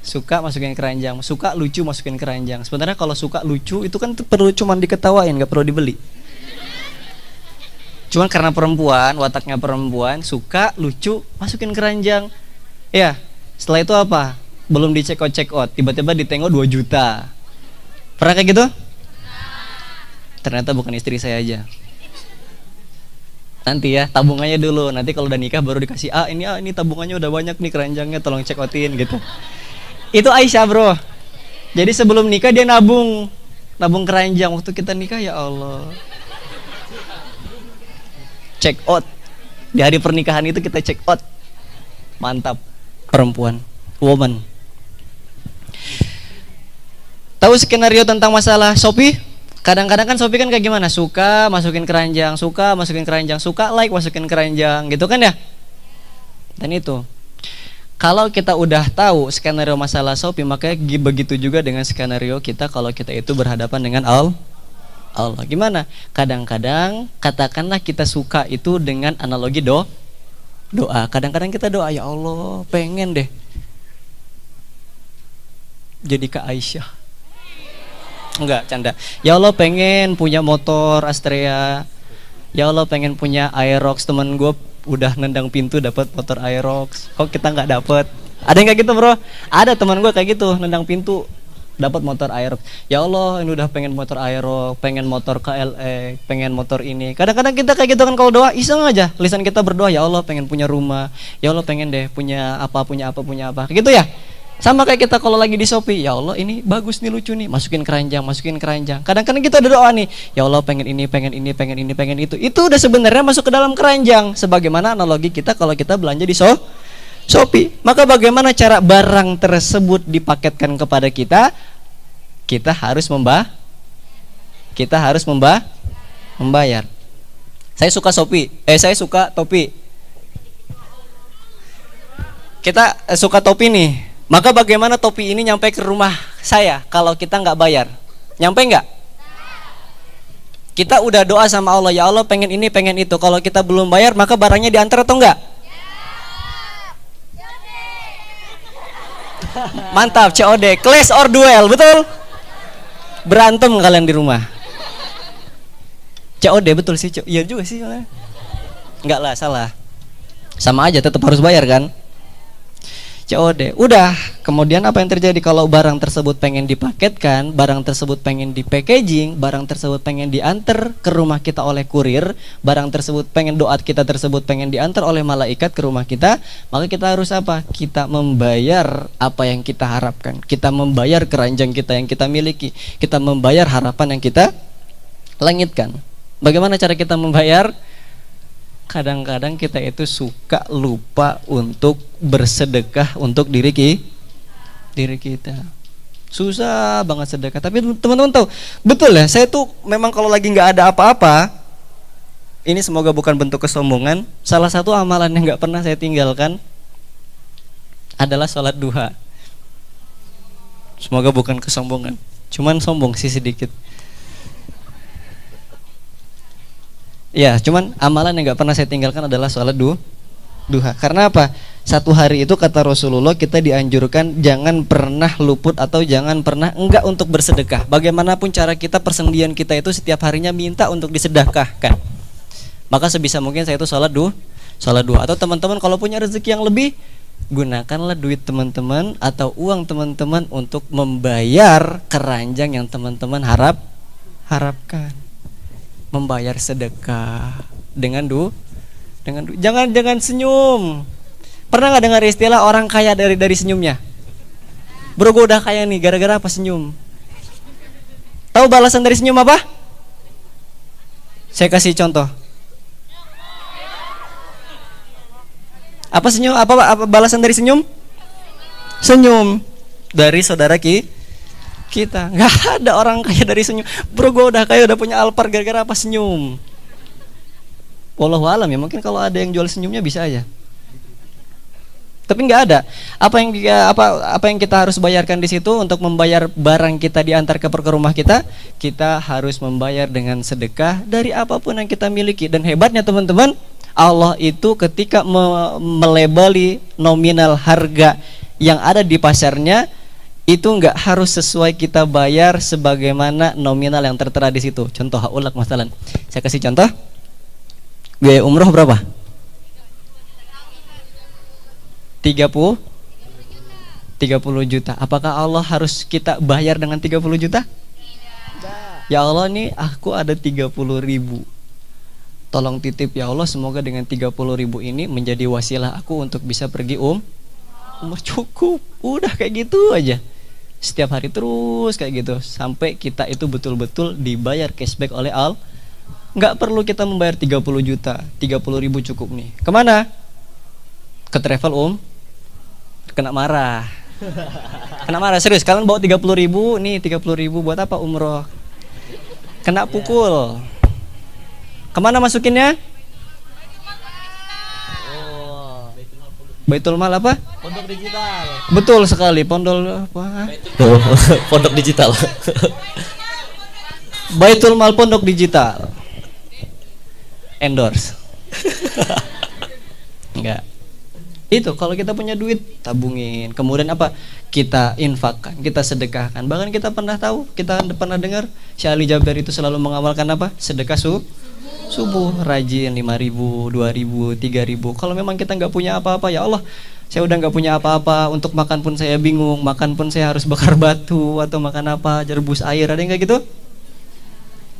suka masukin keranjang, suka lucu masukin keranjang. Sebenarnya kalau suka lucu itu kan perlu cuman diketawain, nggak perlu dibeli. Cuman karena perempuan, wataknya perempuan, suka lucu masukin keranjang. Ya. Setelah itu apa? Belum di check out, tiba-tiba ditengok 2 juta. Pernah kayak gitu? Ternyata bukan istri saya aja. Nanti ya, tabungannya dulu. Nanti kalau udah nikah baru dikasih, ini tabungannya udah banyak nih keranjangnya, tolong check outin gitu. Itu Aisyah bro. Jadi sebelum nikah dia nabung keranjang. Waktu kita nikah ya Allah, check out. Di hari pernikahan itu kita check out. Mantap. Perempuan, woman. Tahu skenario tentang masalah Shopee? Kadang-kadang kan Shopee kan kayak gimana? Suka masukin keranjang, suka masukin keranjang, suka like masukin keranjang, gitu kan ya? Dan itu, kalau kita udah tahu skenario masalah Shopee, maka begitu juga dengan skenario kita kalau kita itu berhadapan dengan Allah. Gimana? Kadang-kadang katakanlah kita suka itu dengan analogi doa. Kadang-kadang kita doa, ya Allah pengen deh jadi Kak Aisyah. Enggak, canda. Ya Allah pengen punya motor Astrea. Ya Allah pengen punya Aerox. Temen gue udah nendang pintu dapat motor Aerox. Kok kita nggak dapet? Ada yang kayak gitu bro? Ada teman gue kayak gitu, nendang pintu dapat motor Aerox. Ya Allah, ini udah pengen motor Aerox, pengen motor KLX, pengen motor ini. Kadang-kadang kita kayak gitu kan kalau doa iseng aja, lisan kita berdoa, ya Allah pengen punya rumah, ya Allah pengen deh punya apa. Gitu ya. Sama kayak kita kalau lagi di Shopee, ya Allah ini bagus nih, lucu nih, masukin keranjang. Kadang-kadang kita ada doa nih, ya Allah pengen ini, pengen itu. Itu udah sebenarnya masuk ke dalam keranjang. Sebagaimana analogi kita kalau kita belanja di Shopee. Maka bagaimana cara barang tersebut dipaketkan kepada kita? Kita harus membayar. Saya suka saya suka topi. Kita suka topi nih. Maka bagaimana topi ini nyampe ke rumah saya kalau kita nggak bayar? Nyampe nggak? Kita udah doa sama Allah, ya Allah pengen ini, pengen itu. Kalau kita belum bayar, maka barangnya diantar atau enggak? Mantap, COD, clash or duel, betul? Berantem kalian di rumah. COD betul sih, iya juga sih. Enggak lah, salah. Sama aja tetap harus bayar kan? COD. Udah, kemudian apa yang terjadi kalau barang tersebut pengen dipaketkan, barang tersebut pengen di packaging, barang tersebut pengen diantar ke rumah kita oleh kurir, barang tersebut pengen doa kita tersebut pengen diantar oleh malaikat ke rumah kita, maka kita harus apa? Kita membayar apa yang kita harapkan. Kita membayar keranjang kita yang kita miliki. Kita membayar harapan yang kita langitkan. Bagaimana cara kita membayar? Kadang-kadang kita itu suka lupa untuk bersedekah untuk diri kita. Susah banget sedekah. Tapi teman-teman tahu, betul ya, saya tuh memang kalau lagi nggak ada apa-apa, ini semoga bukan bentuk kesombongan, salah satu amalan yang nggak pernah saya tinggalkan adalah sholat duha. Semoga bukan kesombongan, cuman sombong sih sedikit. Ya, cuman amalan yang gak pernah saya tinggalkan adalah sholat duha. Karena apa? Satu hari itu kata Rasulullah kita dianjurkan jangan pernah luput atau jangan pernah enggak untuk bersedekah. Bagaimanapun cara kita, persendian kita itu setiap harinya minta untuk disedekahkan. Maka sebisa mungkin saya itu sholat duha. Atau teman-teman kalau punya rezeki yang lebih, gunakanlah duit teman-teman atau uang teman-teman untuk membayar keranjang yang teman-teman harapkan. Membayar sedekah dengan jangan senyum. Pernah nggak dengar istilah orang kaya dari senyumnya? Bro, gue udah kaya nih gara-gara apa? Senyum. Tahu balasan dari senyum apa? Saya kasih contoh. Apa senyum? Apa balasan dari senyum? Senyum dari saudara kita. Nggak ada orang kaya dari senyum. Bro, gue udah kaya, udah punya Alphard gara-gara apa? Senyum. Wallahu alam ya, mungkin kalau ada yang jual senyumnya bisa aja. Tapi nggak ada. Apa yang kita harus bayarkan di situ untuk membayar barang kita diantar ke rumah kita? Kita harus membayar dengan sedekah dari apapun yang kita miliki. Dan hebatnya teman-teman, Allah itu ketika melabeli nominal harga yang ada di pasarnya, itu nggak harus sesuai kita bayar sebagaimana nominal yang tertera di situ. Contoh haulak masalan. Saya kasih contoh. Biaya umroh berapa? 30 juta. Apakah Allah harus kita bayar dengan 30 juta? Ya Allah, nih aku ada 30.000. Tolong titip ya Allah, semoga dengan 30.000 ini menjadi wasilah aku untuk bisa pergi umur. Cukup. Udah kayak gitu aja. Setiap hari terus kayak gitu sampai kita itu betul-betul dibayar cashback oleh Allah. Nggak perlu kita membayar 30 juta, 30.000 cukup nih. Kemana? Ke travel kena marah. Kena marah serius. Kalian bawa 30.000 nih, 30.000 buat apa umroh? Kena pukul. Kemana masukinnya? Baitul Mal apa? Pondok digital. Betul sekali, pondok apa? Pondok digital. Baitul Mal pondok digital. Endorse. Enggak. Itu kalau kita punya duit, tabungin. Kemudian apa? Kita infakkan, kita sedekahkan. Bahkan kita pernah tahu, kita pernah dengar Syekh Ali Jaber itu selalu mengamalkan apa? Sedekah subuh, rajin 5.000, 2.000, 3.000. Kalau memang kita nggak punya apa-apa, ya Allah, saya udah nggak punya apa-apa. Untuk makan pun saya bingung, makan pun saya harus bakar batu atau makan apa, rebus air. Ada yang kayak gitu?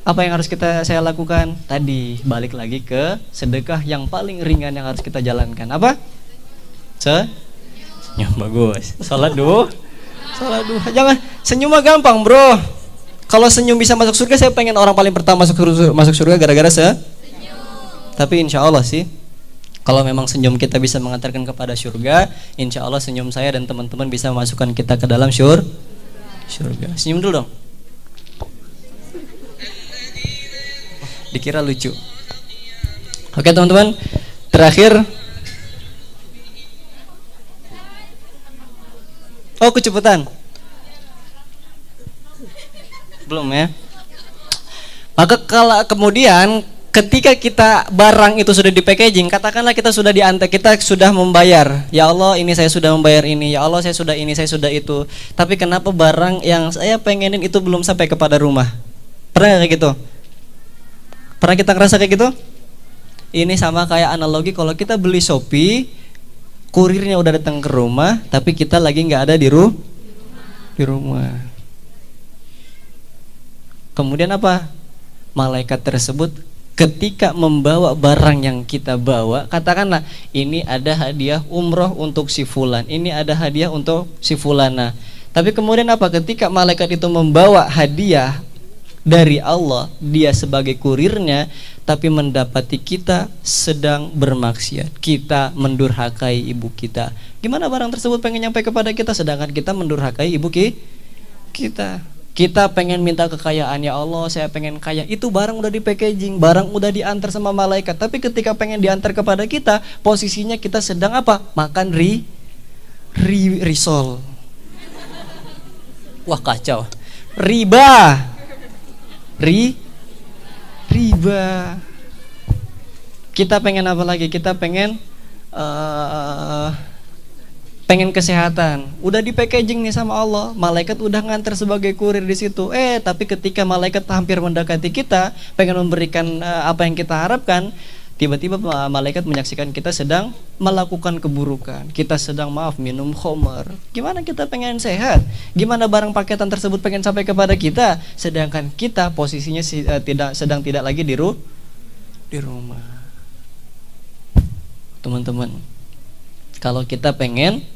Apa yang harus saya lakukan? Tadi balik lagi ke sedekah yang paling ringan yang harus kita jalankan. Apa? Senyum. Bagus. Salat duha. Jangan senyum mah gampang, bro. Kalau senyum bisa masuk surga, saya pengen orang paling pertama masuk surga gara-gara senyum. Tapi insya Allah sih, kalau memang senyum kita bisa mengantarkan kepada surga, insya Allah senyum saya dan teman-teman bisa memasukkan kita ke dalam surga. Senyum dulu dong. Dikira lucu. Oke teman-teman, terakhir. Oh, kecepatan. Belum ya. Maka kalau kemudian ketika kita barang itu sudah di packaging, katakanlah kita sudah diantar, kita sudah membayar. Ya Allah, ini saya sudah membayar ini. Ya Allah, saya sudah ini, saya sudah itu. Tapi kenapa barang yang saya pengenin itu belum sampai kepada rumah? Pernah kayak gitu? Pernah kita ngerasa kayak gitu? Ini sama kayak analogi kalau kita beli Shopee, Kurirnya udah datang ke rumah, tapi kita lagi nggak ada di rumah. Kemudian apa? Malaikat tersebut ketika membawa barang yang kita bawa, katakanlah ini ada hadiah umroh untuk si fulan, ini ada hadiah untuk si fulana. Tapi kemudian apa? Ketika malaikat itu membawa hadiah dari Allah, dia sebagai kurirnya, tapi mendapati kita sedang bermaksiat, kita mendurhakai ibu kita. Gimana barang tersebut pengen nyampe kepada kita, sedangkan kita mendurhakai ibu kita. Kita pengen minta kekayaan, ya Allah saya pengen kaya. Itu barang udah di packaging, barang udah diantar sama malaikat. Tapi ketika pengen diantar kepada kita, posisinya kita sedang apa? Makan risol. Wah kacau. Riba. Kita pengen apa lagi? Kita pengen kesehatan, udah di packaging nih sama Allah, malaikat udah nganter sebagai kurir di situ. Tapi ketika malaikat hampir mendekati kita, pengen memberikan apa yang kita harapkan, tiba-tiba malaikat menyaksikan kita sedang melakukan keburukan, kita sedang minum khamar. Gimana kita pengen sehat? Gimana barang paketan tersebut pengen sampai kepada kita, sedangkan kita posisinya sedang tidak lagi di rumah. Teman-teman, kalau kita pengen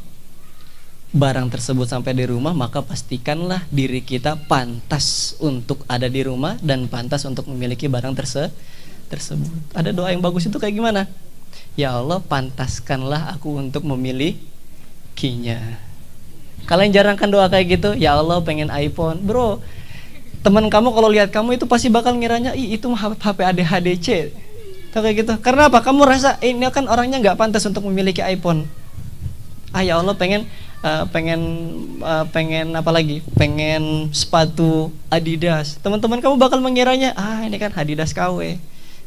barang tersebut sampai di rumah, maka pastikanlah diri kita pantas untuk ada di rumah dan pantas untuk memiliki barang tersebut. Ada doa yang bagus itu kayak gimana? Ya Allah, pantaskanlah aku untuk memilikinya. Kalian jarang kan doa kayak gitu? Ya Allah, pengen iPhone. Bro, teman kamu kalau lihat kamu itu pasti bakal ngiranya, itu HP ADHDC. Tahu kayak gitu. Karena apa? Kamu rasa ini kan orangnya nggak pantas untuk memiliki iPhone. Ya Allah, pengen apa lagi? Pengen sepatu Adidas. Teman-teman kamu bakal mengiranya, ini kan Adidas KW.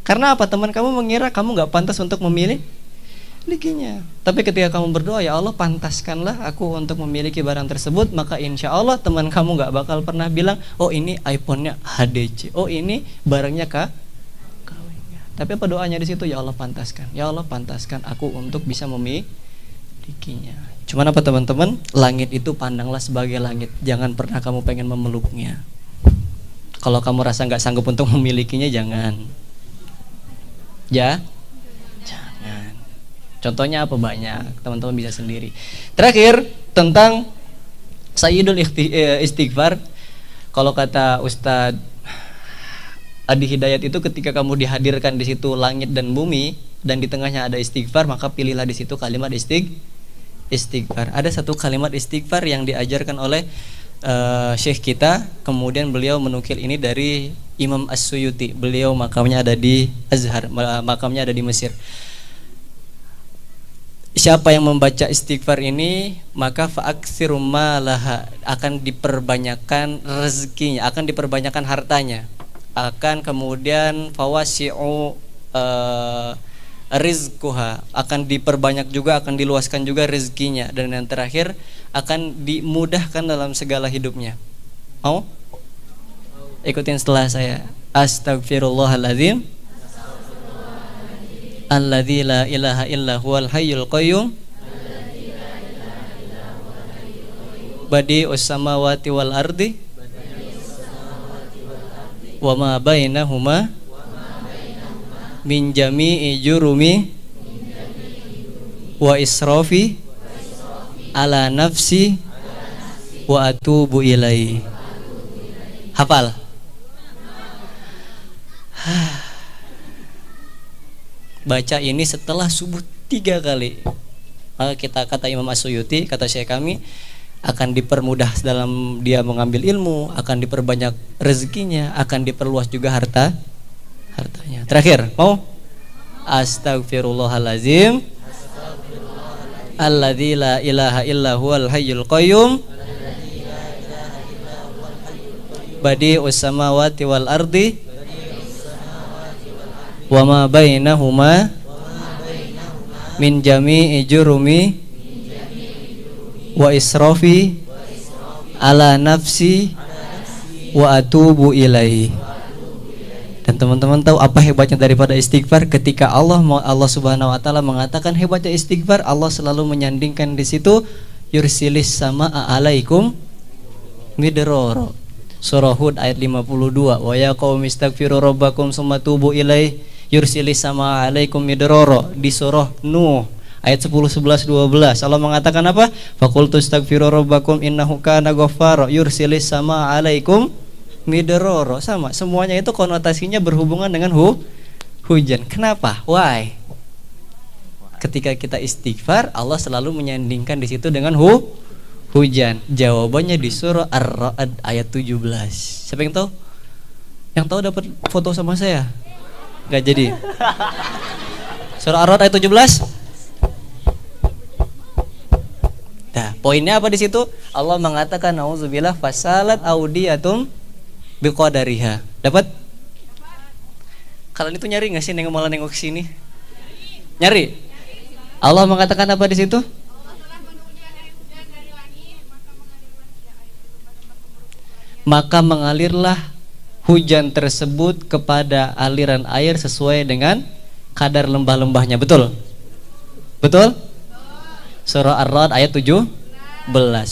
Karena apa? Teman kamu mengira kamu nggak pantas untuk memilikinya. Tapi ketika kamu berdoa, ya Allah pantaskanlah aku untuk memiliki barang tersebut, maka insya Allah teman kamu nggak bakal pernah bilang, oh ini iPhone-nya HDC, oh ini barangnya KW-nya. Tapi apa doanya di situ? Ya Allah pantaskan, ya Allah pantaskan aku untuk bisa memilikinya. Cuman apa teman-teman? Langit itu pandanglah sebagai langit. Jangan pernah kamu pengen memeluknya. Kalau kamu rasa nggak sanggup untuk memilikinya, jangan. Jangan. Contohnya apa? Banyak. Teman-teman bisa sendiri. Terakhir tentang Sayyidul Istighfar. Kalau kata Ustadz Adi Hidayat itu, ketika kamu dihadirkan di situ langit dan bumi dan di tengahnya ada istighfar, maka pilihlah di situ kalimat istighfar. Ada satu kalimat istighfar yang diajarkan oleh syekh kita, kemudian beliau menukil ini dari Imam As-Suyuti. Beliau makamnya ada di Azhar, makamnya ada di Mesir. Siapa yang membaca istighfar ini, maka fa'aksiru malaha, akan diperbanyakkan rezekinya, akan diperbanyakkan hartanya, akan kemudian fawasi'u rizquha, akan diperbanyak juga, akan diluaskan juga rezekinya, dan yang terakhir akan dimudahkan dalam segala hidupnya. Mau? Ikutin setelah saya. Astagfirullahaladzim alladzi la ilaha illa huwal hayyul qayyum badi'us samawati wal ardi wa ma bainahuma min jami'i jurumi wa israfi ala nafsi wa atubu ilaihi. Hafal? Baca ini setelah subuh 3 kali. Maka kita, kata Imam As-Suyuti, kata Syekh kami, akan dipermudah dalam dia mengambil ilmu, akan diperbanyak rezekinya, akan diperluas juga hartanya. Terakhir, mau? Astagfirullahalazim alladzi la ilaha illa huwal hayyul qayyum badi'us samawati wal ardi wa ma bainahuma min jami'i jurumi wa israfi ala nafsi wa atubu ilaihi. Dan teman-teman tahu apa hebatnya daripada istighfar? Ketika Allah Subhanahu wa taala mengatakan hebatnya istighfar, Allah selalu menyandingkan di situ yursilis sama alaikum midrara. Surah Hud ayat 52. Wa ya qaumi istaghfiru rabbakum tsumma tubu ilaih yursilis sama alaikum midrara. Di surah Nuh ayat 10, 11, 12 Allah mengatakan apa? Faqultu astaghfiru rabbakum innahu kana ghaffara yursilis sama alaikum midrara. Sama, semuanya itu konotasinya berhubungan dengan hujan. Kenapa? Why? Ketika kita istighfar, Allah selalu menyandingkan di situ dengan hujan. Jawabannya di surah Ar-Ra'd ayat 17. Siapa yang tahu? Yang tahu dapat foto sama saya? Gak jadi. Surah Ar-Ra'd ayat 17. Nah, poinnya apa di situ? Allah mengatakan nauzubillah fasalat audiyatum biqadariha. Dapat? Kalian itu nyari enggak sih nengok malah nengok sini? Nyari. Allah mengatakan apa di situ? Maka mengalirlah hujan tersebut kepada aliran air sesuai dengan kadar lembah-lembahnya. Betul? Betul? Surah Ar-Ra'd ayat 17.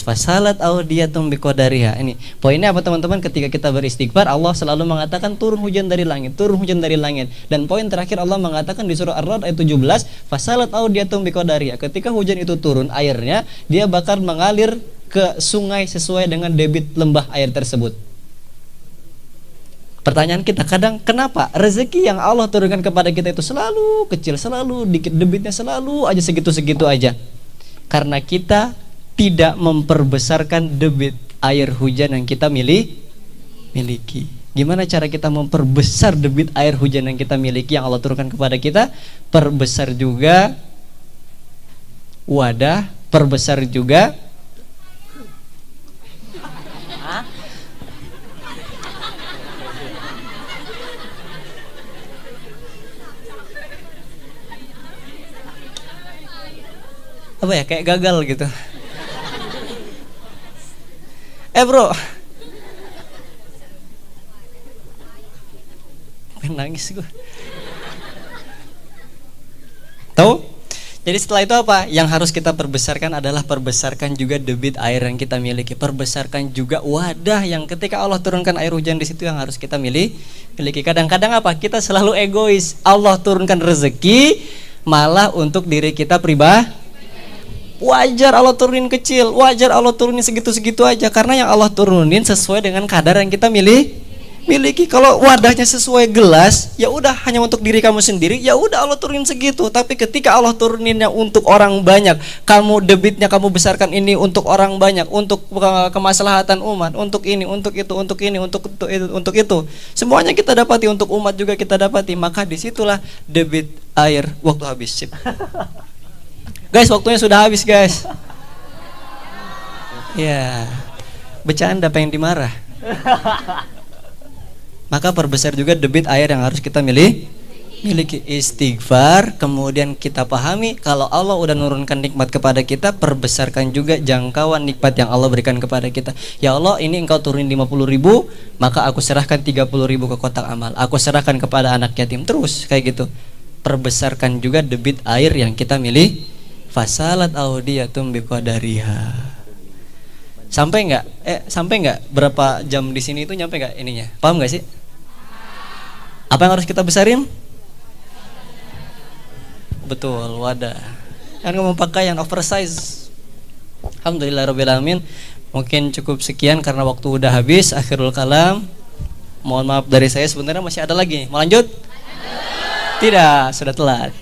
Fasalat audiyatum biqadariha. Ini poinnya apa teman-teman? Ketika kita beristighfar, Allah selalu mengatakan turun hujan dari langit, turun hujan dari langit. Dan poin terakhir Allah mengatakan di surah Ar-Ra'd ayat 17, fasalat audiyatum biqadariha. Ketika hujan itu turun airnya, dia bakal mengalir ke sungai sesuai dengan debit lembah air tersebut. Pertanyaan kita kadang, kenapa rezeki yang Allah turunkan kepada kita itu selalu kecil, selalu dikit, debitnya selalu aja segitu-segitu aja? Karena kita tidak memperbesarkan debit air hujan yang kita miliki. Gimana cara kita memperbesar debit air hujan yang kita miliki yang Allah turunkan kepada kita? Perbesar juga wadah, perbesar juga apa ya, kayak gagal gitu. Bro, nangis gue. Tahu? Jadi setelah itu apa? Yang harus kita perbesarkan adalah perbesarkan juga debit air yang kita miliki. Perbesarkan juga wadah yang ketika Allah turunkan air hujan di situ yang harus kita miliki. Kadang-kadang apa? Kita selalu egois. Allah turunkan rezeki malah untuk diri kita pribadi. Wajar Allah turunin kecil, wajar Allah turunin segitu-segitu aja, karena yang Allah turunin sesuai dengan kadar yang kita miliki. Kalau wadahnya sesuai gelas, ya udah hanya untuk diri kamu sendiri, ya udah Allah turunin segitu. Tapi ketika Allah turuninnya untuk orang banyak, kamu debitnya kamu besarkan ini untuk orang banyak, untuk kemaslahatan umat, untuk ini, untuk itu, untuk ini, untuk itu. Semuanya kita dapati, untuk umat juga kita dapati. Maka disitulah debit air waktu habis. Sip. Guys, waktunya sudah habis, guys. Ya, bercanda pengen dimarah. Maka perbesar juga debit air yang harus kita miliki. Istighfar, kemudian kita pahami kalau Allah udah nurunkan nikmat kepada kita, perbesarkan juga jangkauan nikmat yang Allah berikan kepada kita. Ya Allah, ini engkau turunin 50.000, maka aku serahkan 30.000 ke kotak amal. Aku serahkan kepada anak yatim. Terus kayak gitu. Perbesarkan juga debit air yang kita miliki. Fasalat audiyatum biqadariha. Sampai enggak berapa jam di sini itu nyampe enggak ininya? Paham enggak sih? Apa yang harus kita besarin? Betul, wadah. Kan ngomong pakaian oversize. Alhamdulillahirabbil alamin. Mungkin cukup sekian karena waktu udah habis. Akhirul kalam. Mohon maaf dari saya, sebenarnya masih ada lagi. Mau lanjut? Tidak, sudah telat.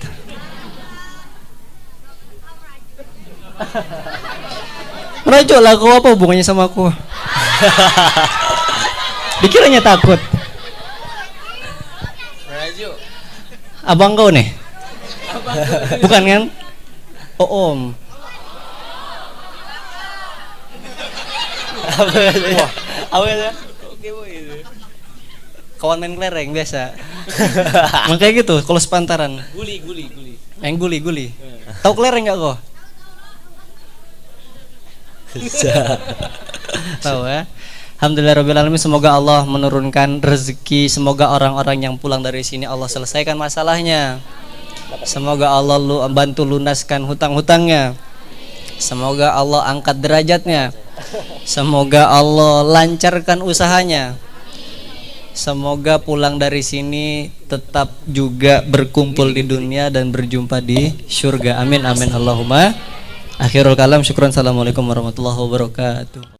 Merajuk lah, kau apa hubungannya sama aku? Dikiranya takut. Merajuk. Abang kau nih? Bukan kan? Oh om. Apa ya? Oke boy itu. Kawan main kelereng biasa. Makanya gitu, kalau sepantaran. Guli. Main guli. Tahu kelereng enggak kau? Tahu ya. Alhamdulillahirobbilalamin. Semoga Allah menurunkan rezeki. Semoga orang-orang yang pulang dari sini Allah selesaikan masalahnya. Semoga Allah bantu lunaskan hutang-hutangnya. Semoga Allah angkat derajatnya. Semoga Allah lancarkan usahanya. Semoga pulang dari sini tetap juga berkumpul di dunia dan berjumpa di surga. Amin amin Allahumma. Akhirul kalam, syukran. Assalamualaikum warahmatullahi wabarakatuh.